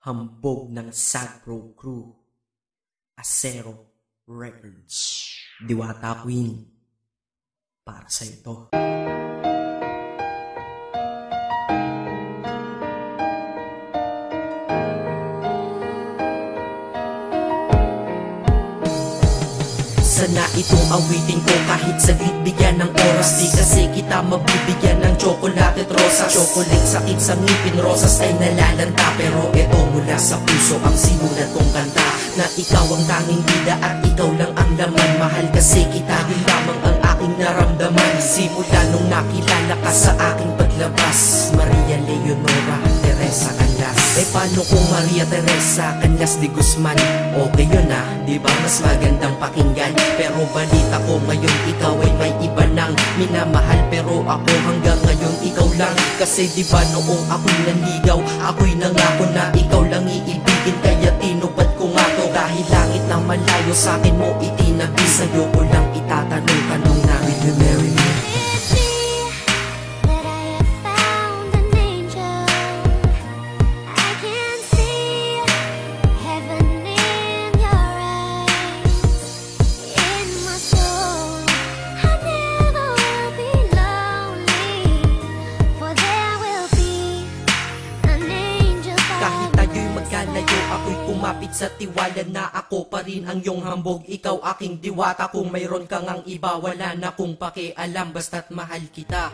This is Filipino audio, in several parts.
Hambog ng Sagpro Crew, Acero Records, Diwata Queen, para sa ito. Sana itong awitin ko kahit saglit bigyan ng oras. Di kasi kita mabibigyan ng tsokolate at rosas. Chocolate sakit sa ngipin, rosas ay nalalanta. Pero eto mula sa puso ang sinulat kong kanta, na ikaw ang tanging bida at ikaw lang ang laman. Mahal kasi kita, yun lamang ang aking naramdaman. Simula nung nakilala ka sa aking paglabas. Maria Leonora Teresa Canlas. Eh paano kung Maria Teresa Canlas de Guzman? Okay yun ah, di ba mas magandang pakinggan? Pero balita ko ngayon ikaw ay may iba nang minamahal. Pero ako hanggang ngayon ikaw lang. Kasi di ba noong ako'y nanligaw, ako'y nangako na ikaw lang iibigin. Kaya tinupad ko nga to, dahil langit na malayo sa akin mo itinabi. Sa'yo ko lang itatanong na, will you marry me? Ako'y kumapit sa tiwala na ako pa rin ang iyong hambog. Ikaw aking diwata, kung mayroon kang ang iba, wala na kong pakialam, basta't mahal kita.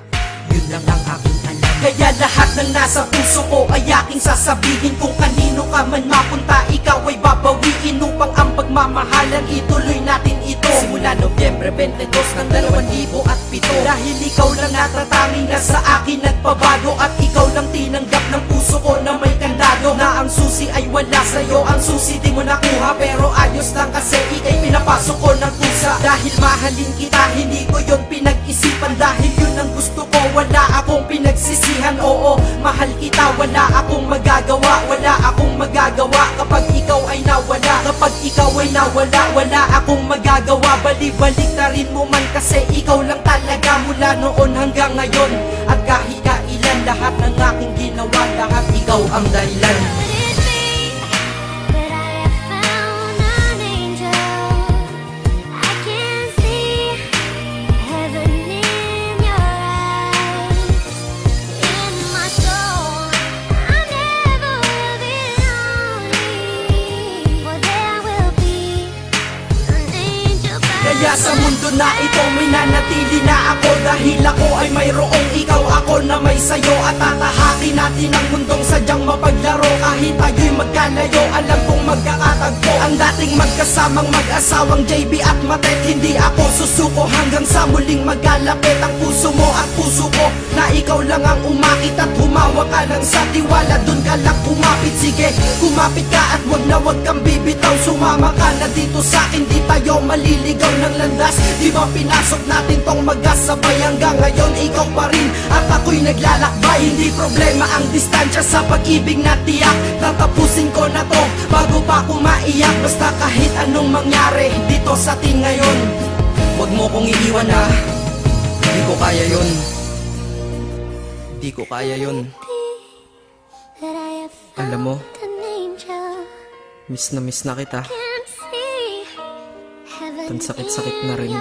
Yun lang ang aking alam. Kaya lahat ng nasa puso ko ay aking sasabihin. Kung kanino ka man mapunta, ikaw ay babawiin, upang ang pagmamahalan ituloy natin ito. Simula Nobyembre 22 ng 2007. Dahil ikaw lang natatanging na sa akin nagpabago, at ikaw lang tinanggap ng puso ko na may kandado. Na ang susi ay wala sa'yo, ang susi di mo nakuha. Pero ayos lang kasi ika'y pinapasok ko ng pusa. Dahil mahalin kita, hindi ko yun pinag-isipan. Dahil yun ang gusto ko, wala akong pinagsisihan. Oo, mahal kita, wala akong magagawa. Wala akong magagawa kapag ikaw ay nawala. Kapag ikaw ay nawala, wala akong magagawa. Balik-balik na rin mo man kasi ikaw lang talaga, mula noon hanggang ngayon. At kahit kailan, lahat ng aking ginawa, lahat ikaw ang dahilan. Kaya sa mundo na ito minanatili na ako, dahil ako ay mayroong ikaw, ako na may sayo. At tatahakin natin ang mundong sadyang mapaglaro. Kahit tayo'y magkalayo, alam kong magkakatagpo. Ang dating magkasamang mag-asawang JB at Matet, hindi ako susuko hanggang sa muling magkalapit ang puso mo at puso ko. Na ikaw lang ang umakit at humawak ka lang sa tiwala. Dun ka lang kumapit, sige kumapit ka at wag na wag kang bibitaw. Sumama ka na dito sa akin, di tayo maliligaw ng landas. Di ba pinasok natin tong magkasabay, hanggang ngayon ikaw pa rin at ako'y naglalakbay. Hindi problema ang distansya sa pag-ibig na tiyak. Tatapusin ko na to bago pa ako maiyak. Basta kahit anong mangyari dito sa atin ngayon, wag mo kong iiwan ha. Di ko kaya yun. Di ko kaya yun. Alam mo, miss na kita. Ang sakit-sakit na rin.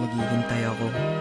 Maghihintay ako.